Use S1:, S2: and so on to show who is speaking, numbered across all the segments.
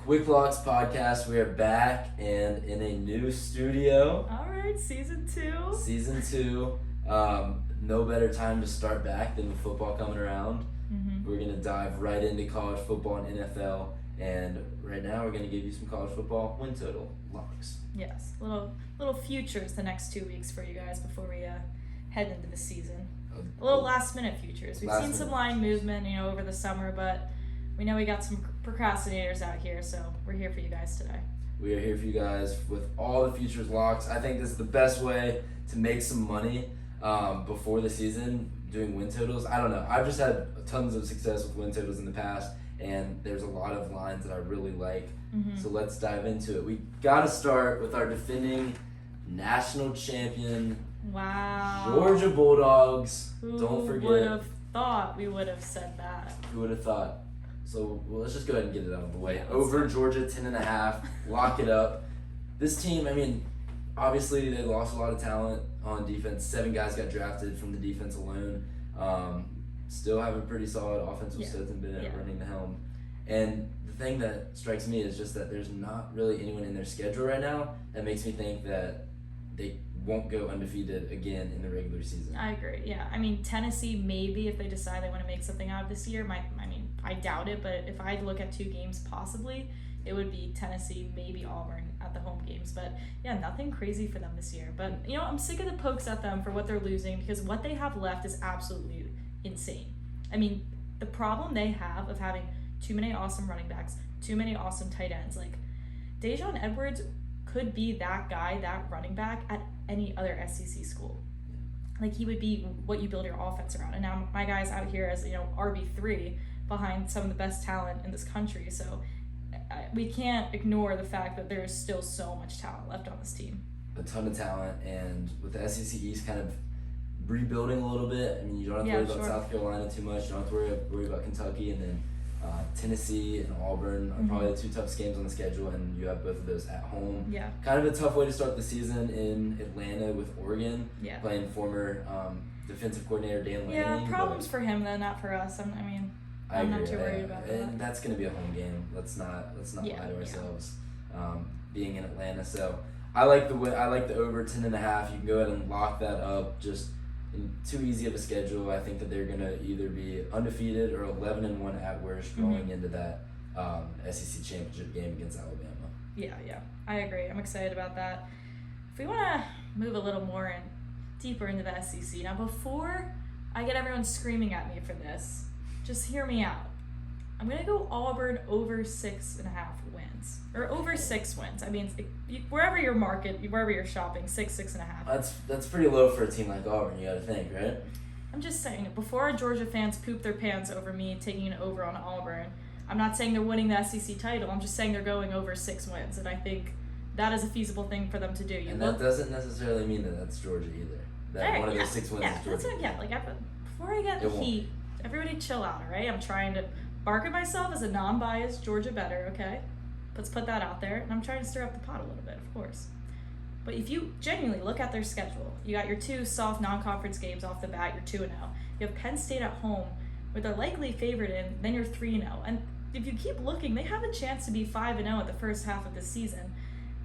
S1: Quick Locks podcast. We are back and in a new studio.
S2: All right, season 2.
S1: Season 2. No better time to start back than with football coming around.
S2: Mm-hmm.
S1: We're gonna dive right into college football and NFL. And right now, we're gonna give you some college football win total locks.
S2: Yes, little futures the next 2 weeks for you guys before we head into the season. A little last minute futures. We've seen some line movement, over the summer, but we know we got some procrastinators out here, so we're here for you guys today.
S1: We are here for you guys with all the futures locks. I think this is the best way to make some money before the season doing win totals. I don't know. I've just had tons of success with win totals in the past, and there's a lot of lines that I really like.
S2: Mm-hmm.
S1: So let's dive into it. We got to start with our defending national champion,
S2: Wow.
S1: Georgia Bulldogs.
S2: Who
S1: Don't forget.
S2: would have thought we would have said that?
S1: Who would have thought? So let's just go ahead and get it out of the way.
S2: Yeah,
S1: Over Georgia 10.5. Lock it up. This team, obviously they lost a lot of talent on defense. 7 guys got drafted from the defense alone. Still have a pretty solid offensive Stetson Bennett running the helm. And the thing that strikes me is just that there's not really anyone in their schedule right now that makes me think that they won't go undefeated again in the regular season.
S2: I agree, yeah. Tennessee, maybe, if they decide they want to make something out of this year. I doubt it, but if I had to look at 2 games possibly, it would be Tennessee, maybe Auburn at the home games. But, yeah, nothing crazy for them this year. But, I'm sick of the pokes at them for what they're losing because what they have left is absolutely insane. The problem they have of having too many awesome running backs, too many awesome tight ends. Like, Dejon Edwards could be that guy, that running back at any other SEC school. Like, he would be what you build your offense around. And now my guy's out here as, RB3 behind some of the best talent in this country. So we can't ignore the fact that there's still so much talent left on this team.
S1: A ton of talent, and with the SEC East kind of rebuilding a little bit, you don't have to worry about South Carolina too much. You don't have to worry about Kentucky, and then Tennessee and Auburn are probably the 2 toughest games on the schedule, and you have both of those at home.
S2: Yeah.
S1: Kind of a tough way to start the season in Atlanta with Oregon, playing former defensive coordinator Dan Lanning.
S2: Yeah, problems for him though, not for us. I'm not too worried about that.
S1: And that's going to be a home game. Let's not lie to ourselves. Being in Atlanta, so I like the over 10.5. You can go ahead and lock that up. Just too easy of a schedule. I think that they're going to either be undefeated or 11-1 at worst going into that SEC championship game against Alabama.
S2: Yeah, I agree. I'm excited about that. If we want to move a little more and deeper into the SEC, now before I get everyone screaming at me for this, just hear me out. I'm going to go Auburn over 6.5 wins. Or over 6 wins. Wherever your market, wherever you're shopping, 6.5.
S1: That's pretty low for a team like Auburn, you got to think, right?
S2: I'm just saying, before our Georgia fans poop their pants over me taking an over on Auburn, I'm not saying they're winning the SEC title. I'm just saying they're going over 6 wins. And I think that is a feasible thing for them to do.
S1: That doesn't necessarily mean that that's Georgia either. That one of those 6 wins is Georgia.
S2: Before I get the heat, everybody chill out, all right? I'm trying to market myself as a non-biased Georgia bettor, okay? Let's put that out there. And I'm trying to stir up the pot a little bit, of course. But if you genuinely look at their schedule, you got your 2 soft non-conference games off the bat, you're 2-0. You have Penn State at home, where they're likely favored in, then you're 3-0. And if you keep looking, they have a chance to be 5-0 at the first half of the season.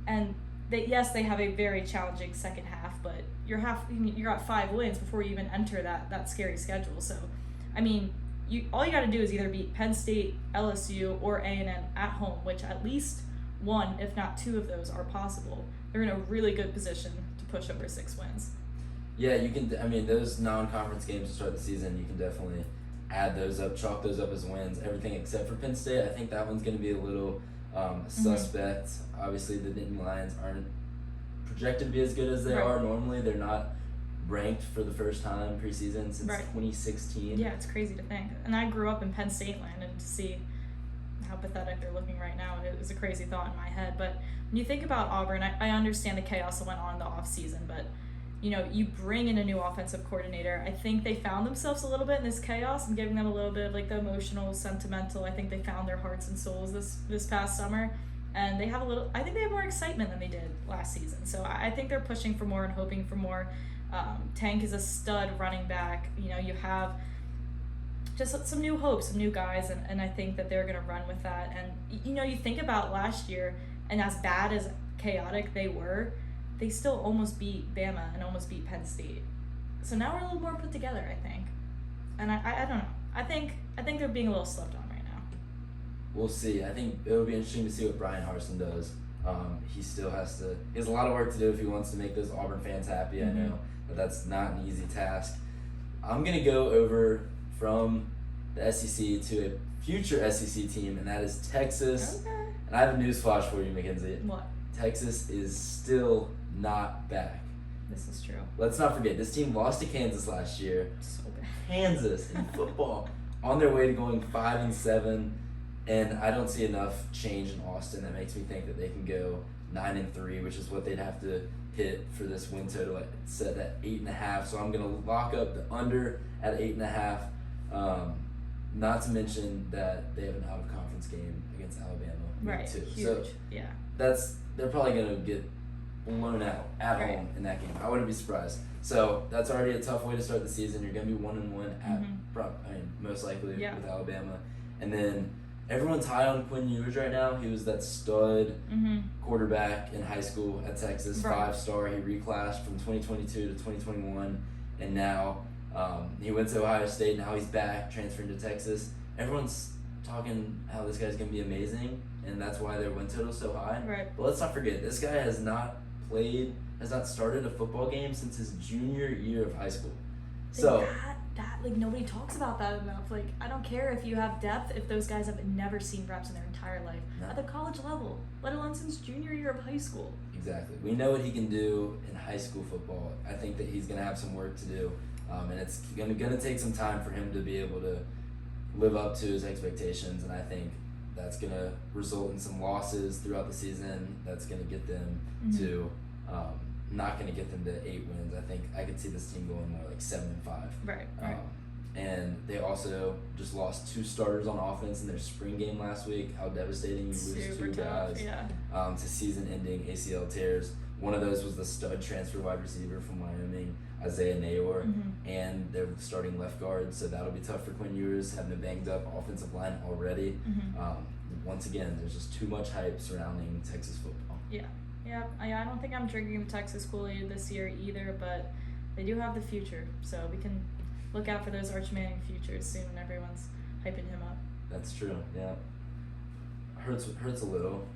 S2: And they have a very challenging second half, but you're at 5 wins before you even enter that scary schedule. So, all you got to do is either beat Penn State, LSU, or A&M at home, which at least 1, if not 2 of those are possible. They're in a really good position to push over 6 wins.
S1: Yeah, you can. Those non-conference games to start the season, you can definitely add those up, chalk those up as wins. Everything except for Penn State, I think that one's going to be a little suspect. Obviously, the Nittany Lions aren't projected to be as good as they are normally. They're not ranked for the first time preseason since 2016.
S2: Yeah, it's crazy to think. And I grew up in Penn State land, and to see how pathetic they're looking right now, it was a crazy thought in my head. But when you think about Auburn, I understand the chaos that went on in the offseason, but you bring in a new offensive coordinator. I think they found themselves a little bit in this chaos and giving them a little bit of the emotional, sentimental. I think they found their hearts and souls this past summer. And I think they have more excitement than they did last season. So I think they're pushing for more and hoping for more. Tank is a stud running back. You have just some new hopes, some new guys, and I think that they're going to run with that. And, you think about last year, and as bad as chaotic they were, they still almost beat Bama and almost beat Penn State. So now we're a little more put together, I think. And I don't know. I think they're being a little slept on right now.
S1: We'll see. I think it'll be interesting to see what Brian Harsin does. He still has a lot of work to do if he wants to make those Auburn fans happy.
S2: Mm-hmm.
S1: I know, but that's not an easy task. I'm going to go over from the SEC to a future SEC team, and that is Texas.
S2: Okay.
S1: And I have a news flash for you, Mackenzie.
S2: What?
S1: Texas is still not back.
S2: This is true.
S1: Let's not forget, this team lost to Kansas last year.
S2: So bad.
S1: Kansas in football on their way to going 5-7, and I don't see enough change in Austin that makes me think that they can go 9-3, which is what they'd have to hit for this win total set at 8.5. So I'm gonna lock up the under at 8.5. Not to mention that they have an out of conference game against Alabama
S2: Right.
S1: too.
S2: Huge.
S1: So
S2: yeah.
S1: they're probably gonna get blown out at
S2: Right.
S1: home in that game. I wouldn't be surprised. So that's already a tough way to start the season. You're gonna be 1-1 at most likely
S2: Yeah.
S1: with Alabama, and then everyone's high on Quinn Ewers right now. He was that stud quarterback in high school at Texas,
S2: Right.
S1: 5-star. He reclassed from 2022 to 2021, and now he went to Ohio State. Now he's back, transferring to Texas. Everyone's talking how this guy's gonna be amazing, and that's why their win total is so high.
S2: Right.
S1: But let's not forget, this guy has not started a football game since his junior year of high school. So
S2: that like nobody talks about that enough. Like I don't care if you have depth if those guys have never seen reps in their entire life
S1: No.
S2: at the college level, let alone since junior year of high school.
S1: exactly, we know what he can do in high school football. I think that he's gonna have some work to do, and it's gonna take some time for him to be able to live up to his expectations. And I think that's gonna result in some losses throughout the season. That's gonna get them to not gonna get them to 8 wins. I think I could see this team going more like 7-5.
S2: Right.
S1: And they also just lost 2 starters on offense in their spring game last week. How devastating you lose
S2: Super
S1: 2
S2: tough.
S1: guys
S2: Yeah.
S1: to season-ending ACL tears. One of those was the stud transfer wide receiver from Wyoming, Isaiah Nayor, and they're starting left guard, so that'll be tough for Quinn Ewers, having a banged-up offensive line already. Once again, there's just too much hype surrounding Texas football.
S2: Yeah. I don't think I'm drinking the Texas Kool-Aid this year either, but they do have the future, so we can look out for those Arch Manning futures soon. Everyone's hyping him up.
S1: That's true. Yeah, hurts a little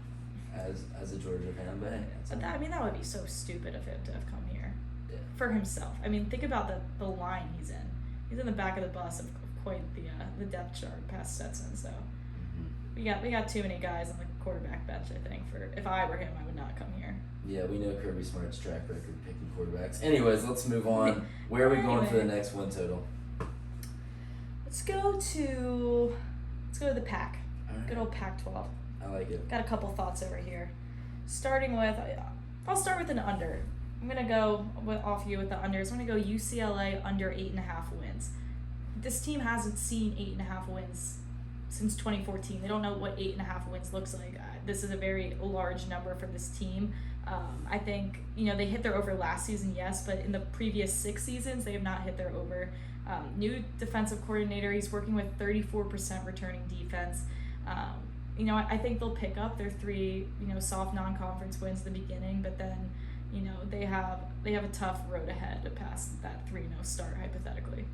S1: as a Georgia fan, but hey,
S2: But that would be so stupid of him to have come here
S1: Yeah.
S2: for himself. I mean, think about the line he's in. He's in the back of the bus of quite the depth chart past Stetson. So we got too many guys on the quarterback bench. I think for if I were him, I would not come here.
S1: Yeah, we know Kirby Smart's track record picking quarterbacks. Anyways, let's move on. Where are we going for the next win total?
S2: Let's go to the Pac.
S1: All right.
S2: Good old Pac-12.
S1: I like it.
S2: Got a couple thoughts over here. Starting with, I'll start with an under. I'm gonna go off you with the unders. I'm gonna go UCLA under 8.5 wins. This team hasn't seen 8.5 wins since 2014. They don't know what 8.5 wins looks like. This is a very large number for this team. I think they hit their over last season, yes, but in the previous 6 seasons they have not hit their over. New defensive coordinator. He's working with 34% returning defense. I think they'll pick up their 3 soft non-conference wins at the beginning, but then they have a tough road ahead to pass that 3-0 start hypothetically.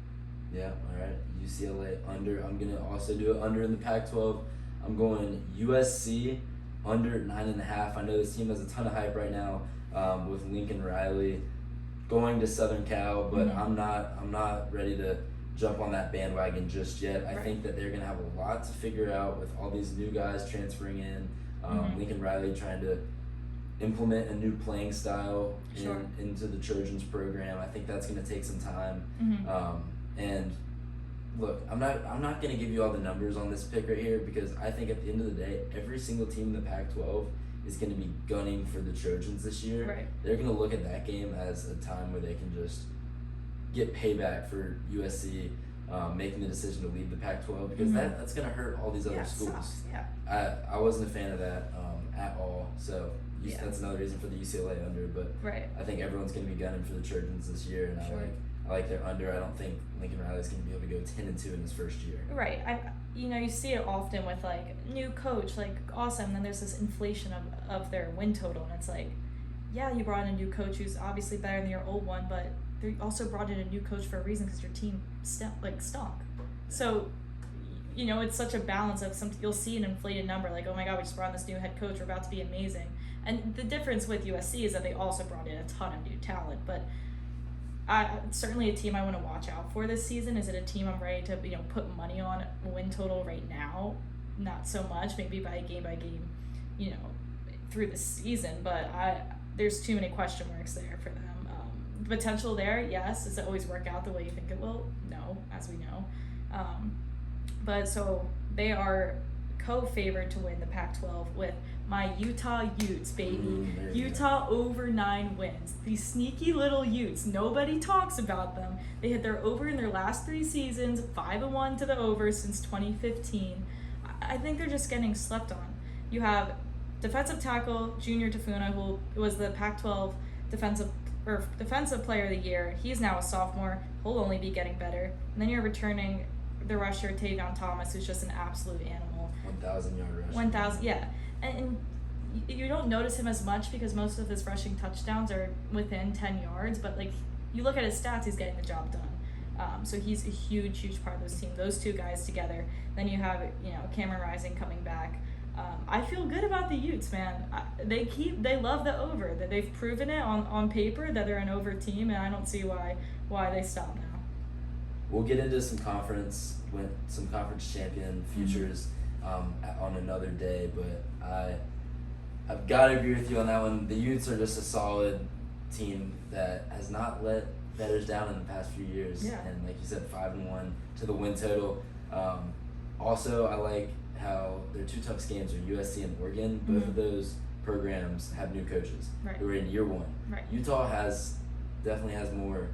S1: Yeah, all right. UCLA under. I'm going to also do it under in the Pac-12. I'm going USC under 9.5. I know this team has a ton of hype right now with Lincoln Riley going to Southern Cal, but I'm not ready to jump on that bandwagon just yet. I think that they're going to have a lot to figure out with all these new guys transferring in. Lincoln Riley trying to implement a new playing style into the Trojans program. I think that's going to take some time. And look, I'm not going to give you all the numbers on this pick right here because I think at the end of the day, every single team in the Pac-12 is going to be gunning for the Trojans this year.
S2: Right.
S1: They're going to look at that game as a time where they can just get payback for USC making the decision to leave the Pac-12 because that's going to hurt all these other schools.
S2: Sucks. Yeah.
S1: I wasn't a fan of that at all. So that's another reason for the UCLA under. But I think everyone's going to be gunning for the Trojans this year, and I like their under. I don't think Lincoln Riley's going to be able to go 10-2 in his first year.
S2: Right. You see it often with like new coach, like awesome. Then there's this inflation of their win total, and it's like, yeah, you brought in a new coach who's obviously better than your old one, but they also brought in a new coach for a reason because your team stunk. So, it's such a balance of you'll see an inflated number like, oh my God, we just brought in this new head coach, we're about to be amazing. And the difference with USC is that they also brought in a ton of new talent, but certainly a team I want to watch out for this season. Is it a team I'm ready to put money on win total right now? Not so much, maybe by game, through the season, but there's too many question marks there for them. The potential there, yes. Does it always work out the way you think it will? No, as we know. But so they are co-favored to win the Pac-12 with my Utah Utes, baby. Utah over 9 wins. These sneaky little Utes. Nobody talks about them. They hit their over in their last 3 seasons, 5-1 to the over since 2015. I think they're just getting slept on. You have defensive tackle Junior Tafuna, who was the Pac-12 defensive player of the year. He's now a sophomore. He'll only be getting better. And then you're returning the rusher Tavion Thomas, who's just an absolute animal.
S1: 1,000-yard rusher.
S2: 1,000, yeah. And you don't notice him as much because most of his rushing touchdowns are within 10 yards, but like you look at his stats, he's getting the job done. So he's a huge part of this team. Those 2 guys together. Then you have Cameron Rising coming back. I feel good about the Utes, man. They love the over. That they've proven it on paper that they're an over team, and I don't see why they stop now.
S1: We'll get into some conference champion futures on another day, but I've got to agree with you on that one. The Utes are just a solid team that has not let bettors down in the past few years.
S2: Yeah.
S1: And like you said, 5-1 to the win total. Also, I like how their 2 toughest games are USC and Oregon. Both of those programs have new coaches who are in year 1.
S2: Right.
S1: Utah definitely has more.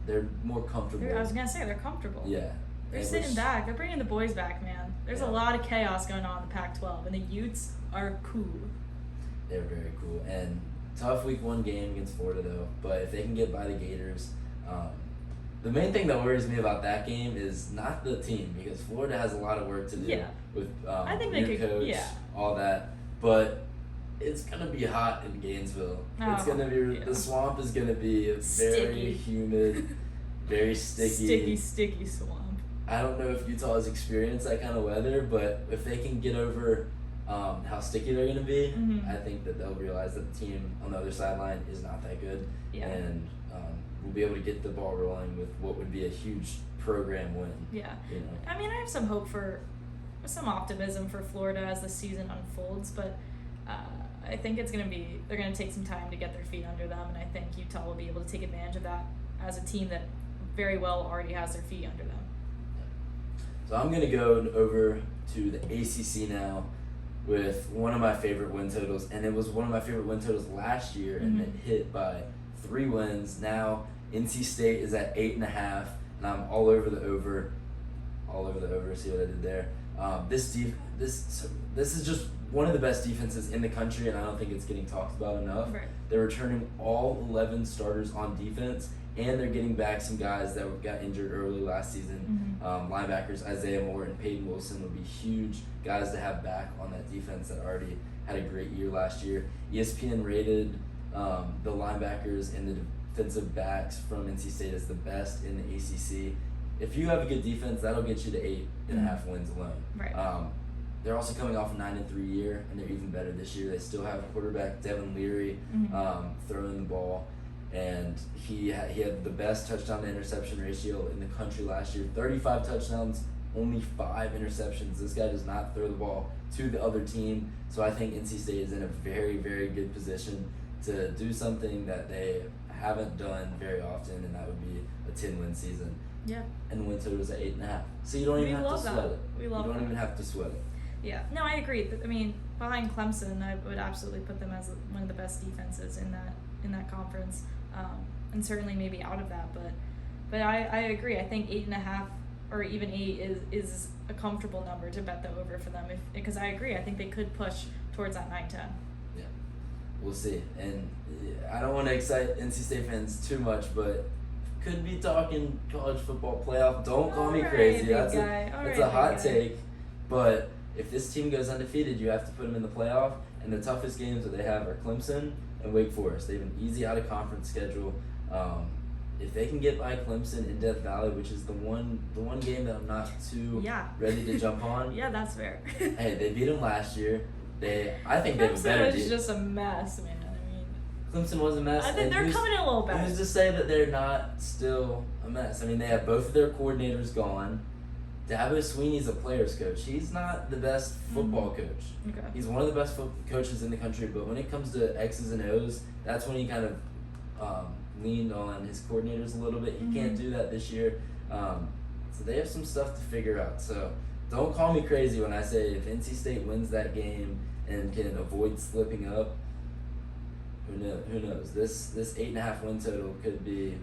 S1: They're more comfortable.
S2: I was gonna say they're comfortable.
S1: Yeah.
S2: They're sitting back. They're bringing the boys back, man. There's a lot of chaos going on in the Pac-12, and the Utes are cool.
S1: They're very cool. And tough week 1 game against Florida, though. But if they can get by the Gators, the main thing that worries me about that game is not the team, because Florida has a lot of work to do with
S2: I think
S1: new coach, all that. But it's going to be hot in Gainesville. It's going to be the swamp is going to be very humid, very sticky.
S2: Sticky swamp.
S1: I don't know if Utah has experienced that kind of weather, but if they can get over how sticky they're going to be, I think that they'll realize that the team on the other sideline is not that good, and we'll be able to get the ball rolling with what would be a huge program win.
S2: Yeah. I mean, I have some hope some optimism for Florida as the season unfolds, but I think they're going to take some time to get their feet under them, and I think Utah will be able to take advantage of that as a team that very well already has their feet under them.
S1: So I'm going to go over to the ACC now with one of my favorite win totals, and it was one of my favorite win totals last year, and it hit by 3 wins. Now NC State is at 8.5, and I'm all over the over. See what I did there? This is just one of the best defenses in the country, and I don't think it's getting talked about enough.
S2: Right.
S1: They're returning all 11 starters on defense, and they're getting back some guys that got injured early last season. Linebackers Isaiah Moore and Peyton Wilson would be huge guys to have back on that defense that already had a great year last year. ESPN rated the linebackers and the defensive backs from NC State as the best in the ACC. If you have a good defense, that'll get you to 8.5 wins alone.
S2: Right.
S1: They're also coming off a 9-3 year, and they're even better this year. They still have quarterback Devin Leary throwing the ball, and he had the best touchdown to interception ratio in the country last year. 35 touchdowns, only 5 interceptions. This guy does not throw the ball to the other team, so I think NC State is in a very, very good position to do something that they haven't done very often, and that would be a 10-win season.
S2: Yeah.
S1: And the win total was at 8.5. So you don't even have to sweat it.
S2: We love
S1: You don't even have to sweat it.
S2: Yeah. No, I agree. I mean, behind Clemson, I would absolutely put them as one of the best defenses in that conference, and certainly maybe out of that. But I agree. I think 8.5 or even 8 is a comfortable number to bet the over for them. Because I agree. I think they could push towards that 9-10.
S1: Yeah, we'll see. And I don't want to excite NC State fans too much, but could be talking college football playoff. Don't call me
S2: All right,
S1: crazy.
S2: big
S1: That's
S2: guy. All
S1: a
S2: right,
S1: hot
S2: big guy.
S1: take. But if this team goes undefeated, you have to put them in the playoff. And the toughest games that they have are Clemson and Wake Forest. They have an easy out of conference schedule. If they can get by Clemson in Death Valley, which is the one game that I'm not too
S2: Yeah.
S1: ready to jump on.
S2: Yeah, that's fair.
S1: Hey, they beat them last year. I think they have a better
S2: Clemson was
S1: team.
S2: just a mess, man. I mean,
S1: Clemson was a mess.
S2: I think
S1: and
S2: they're coming in a little better.
S1: Who's to say that they're not still a mess? I mean, they have both of their coordinators gone. Dabo Sweeney's a player's coach. He's not the best football coach.
S2: Okay.
S1: He's one of the best coaches in the country, but when it comes to X's and O's, that's when he kind of leaned on his coordinators a little bit. He can't do that this year. So they have some stuff to figure out. So don't call me crazy when I say if NC State wins that game and can avoid slipping up, who knows? This 8.5 win total could be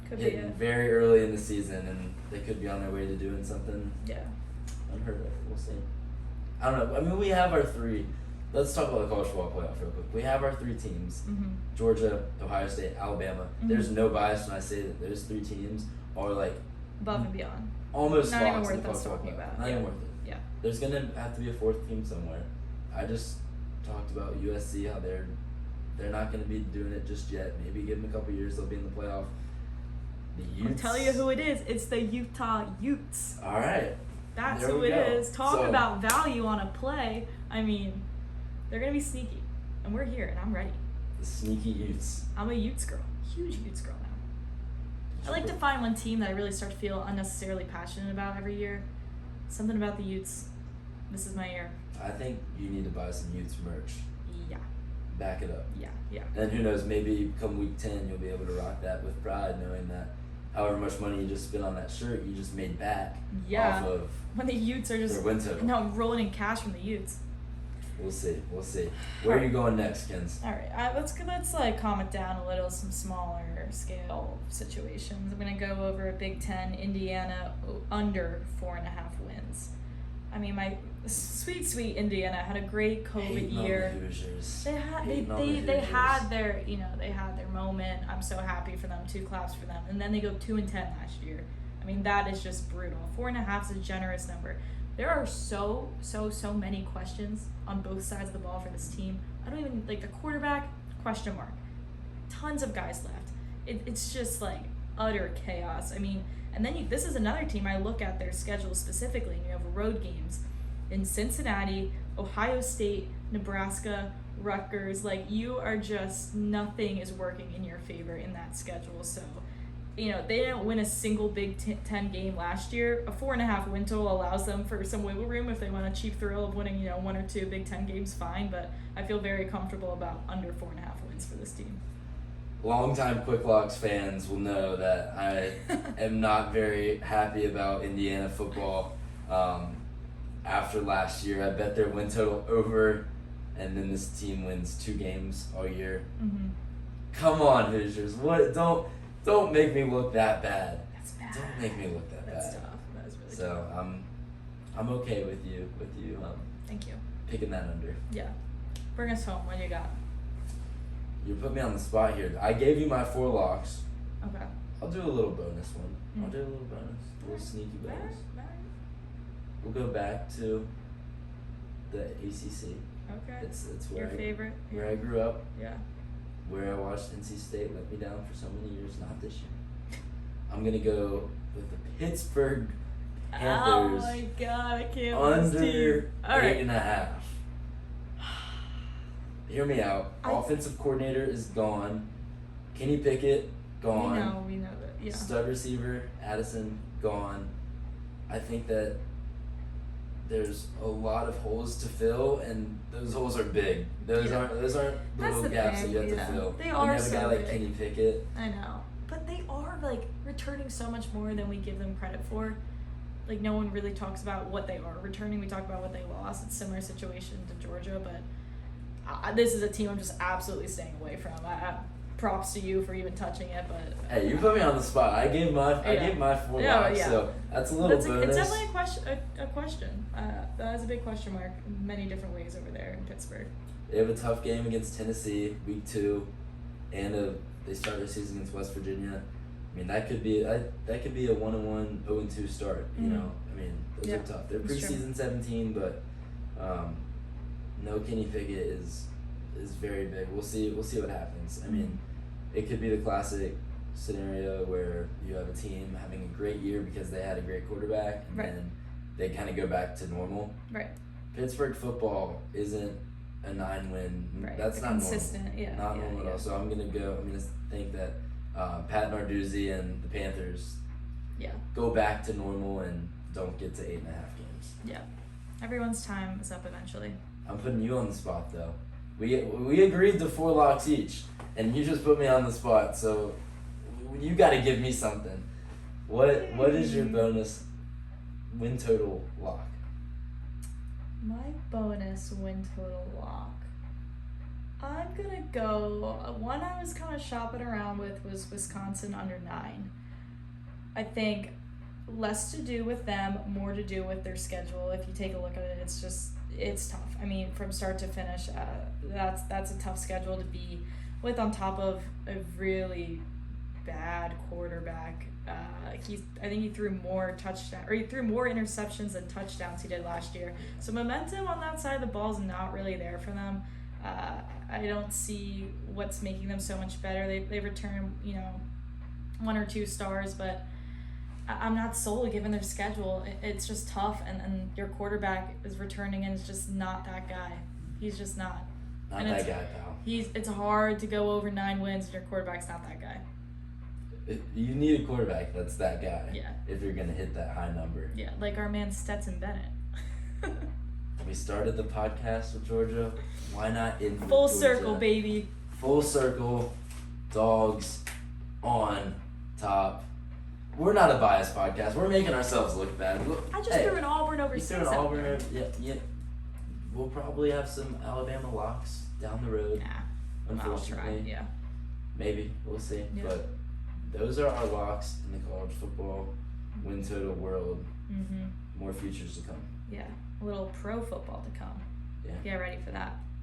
S1: hitting very early in the season, and they could be on their way to doing something unheard of. We'll see. I don't know. I mean, we have our three. Let's talk about the college football playoff real quick. We have our three teams: Georgia, Ohio State, Alabama. There's no bias when I say that those three teams are like
S2: above and beyond.
S1: almost
S2: Not even
S1: locks in
S2: worth
S1: the
S2: us
S1: college
S2: talking
S1: football playoff.
S2: about.
S1: Not even worth it.
S2: Yeah.
S1: There's gonna have to be a fourth team somewhere. I just talked about USC, how they're not gonna be doing it just yet. Maybe give them a couple years, they'll be in the playoff. The Utes.
S2: I'll tell you who it is. It's the Utah Utes.
S1: All right.
S2: That's
S1: There
S2: who
S1: we
S2: it
S1: go.
S2: is. Talk
S1: So-
S2: about value on a play. I mean, they're going to be sneaky. And we're here, and I'm ready.
S1: The sneaky Utes.
S2: I'm a Utes girl. Huge Utes girl now. I like to find one team that I really start to feel unnecessarily passionate about every year. Something about the Utes. This is my year.
S1: I think you need to buy some Utes merch.
S2: Yeah.
S1: Back it up.
S2: Yeah.
S1: And who knows, maybe come week 10 you'll be able to rock that with pride, knowing that however much money you just spent on that shirt, you just made back off of
S2: When the Utes are
S1: their
S2: just
S1: win total.
S2: rolling in cash from the Utes.
S1: We'll see. Where are you going next, Kenz?
S2: All right, let's like calm it down a little. Some smaller scale situations. I'm gonna go over a Big Ten. Indiana under 4.5 wins. I mean, my sweet Indiana had a great COVID
S1: Hating
S2: year.
S1: on the Hoosiers.
S2: They had
S1: Hating on the
S2: they
S1: Hoosiers.
S2: had their they had their moment. I'm so happy for them. 2 claps for them. And then they go 2-10 last year. I mean, that is just brutal. 4.5 is a generous number. There are so many questions on both sides of the ball for this team. I don't even like the quarterback, question mark. Tons of guys left. It's just like utter chaos. I mean, and then this is another team I look at their schedule specifically, and you have road games in Cincinnati, Ohio State, Nebraska, Rutgers. Like, you are just, nothing is working in your favor in that schedule. So, they didn't win a single Big Ten game last year. A 4.5 win total allows them for some wiggle room if they want a cheap thrill of winning, 1 or 2 Big Ten games, fine. But I feel very comfortable about under 4.5 wins for this team.
S1: Longtime Quick Locks fans will know that I am not very happy about Indiana football. After last year, I bet their win total over, and then this team wins 2 games all year. Come on, Hoosiers! What? Don't make me look that bad.
S2: That's bad.
S1: Don't make me look that
S2: That's
S1: bad.
S2: tough. That is really
S1: So
S2: tough.
S1: I'm okay with you
S2: Thank you.
S1: picking that under.
S2: Yeah. Bring us home. What do you got?
S1: You put me on the spot here. I gave you my 4 locks.
S2: Okay.
S1: I'll do a little bonus one. I'll do a little bonus. A little sneaky bonus. We'll go back to the ACC.
S2: Okay.
S1: It's where
S2: Your favorite?
S1: where I grew up,
S2: Yeah.
S1: where I watched NC State let me down for so many years. Not this year. I'm gonna go with the Pittsburgh Panthers
S2: Oh my god, I can't with this
S1: under
S2: team. All right.
S1: 8.5. Hear me out. Offensive coordinator is gone. Kenny Pickett gone.
S2: We know that. Yeah.
S1: Stud receiver Addison gone. I think that there's a lot of holes to fill, and those holes are big. Those aren't
S2: That's
S1: little
S2: the
S1: gaps
S2: thing,
S1: that you have
S2: yeah.
S1: to fill.
S2: They
S1: When
S2: are
S1: you have a
S2: so
S1: guy like
S2: big.
S1: Kenny Pickett.
S2: I know. But they are like returning so much more than we give them credit for. Like, no one really talks about what they are returning. We talk about what they lost. It's a similar situation to Georgia, but this is a team I'm just absolutely staying away from. Props to you for even touching it, but
S1: Hey, you put me on the spot. I gave my 4 locks, so that's a little bonus.
S2: It's definitely a question. That is a big question mark in many different ways over there in Pittsburgh.
S1: They have a tough game against Tennessee, week 2, and they start their season against West Virginia. I mean, that could be a 1-1, 0-2 start. You know, I mean, those are tough. They're
S2: That's true.
S1: preseason 17, but no Kenny Pickett is very big. We'll see what happens. I mean, it could be the classic scenario where you have a team having a great year because they had a great quarterback, and then they kind of go back to normal.
S2: Right.
S1: Pittsburgh football isn't a 9-win.
S2: Right.
S1: That's not
S2: consistent.
S1: normal.
S2: Yeah.
S1: Not normal at all. So I'm gonna think that Pat Narduzzi and the Panthers go back to normal and don't get to 8.5 games.
S2: Yeah. Everyone's time is up eventually.
S1: I'm putting you on the spot though. We agreed to 4 locks each, and you just put me on the spot. So you got to give me something. What is your bonus win total lock?
S2: My bonus win total lock. I'm gonna go. One I was kind of shopping around with was Wisconsin under 9. I think less to do with them, more to do with their schedule. If you take a look at it, it's tough. I mean, from start to finish, that's a tough schedule to be with, on top of a really bad quarterback. I think he threw more interceptions than touchdowns he did last year. So momentum on that side of the ball is not really there for them. I don't see what's making them so much better. They return 1 or 2 stars, but I'm not sold given their schedule. It's just tough, and your quarterback is returning and is just not that guy. He's just not.
S1: Not that guy, pal.
S2: It's hard to go over 9 wins and your quarterback's not that guy.
S1: You need a quarterback that's that guy.
S2: Yeah.
S1: If you're gonna hit that high number.
S2: Yeah, like our man Stetson Bennett.
S1: We started the podcast with Georgia. Why not in
S2: Full
S1: Georgia?
S2: circle, baby.
S1: Full circle. Dogs on top. We're not a biased podcast. We're making ourselves look bad.
S2: I just threw an Auburn over
S1: You
S2: 6.
S1: threw an Auburn. Yeah. We'll probably have some Alabama locks down the road.
S2: Nah, I'll try. Yeah.
S1: Maybe. We'll see.
S2: Yeah.
S1: But those are our locks in the college football win total world.
S2: Mm-hmm.
S1: More futures to come.
S2: Yeah. A little pro football to come.
S1: Yeah.
S2: Get ready for that.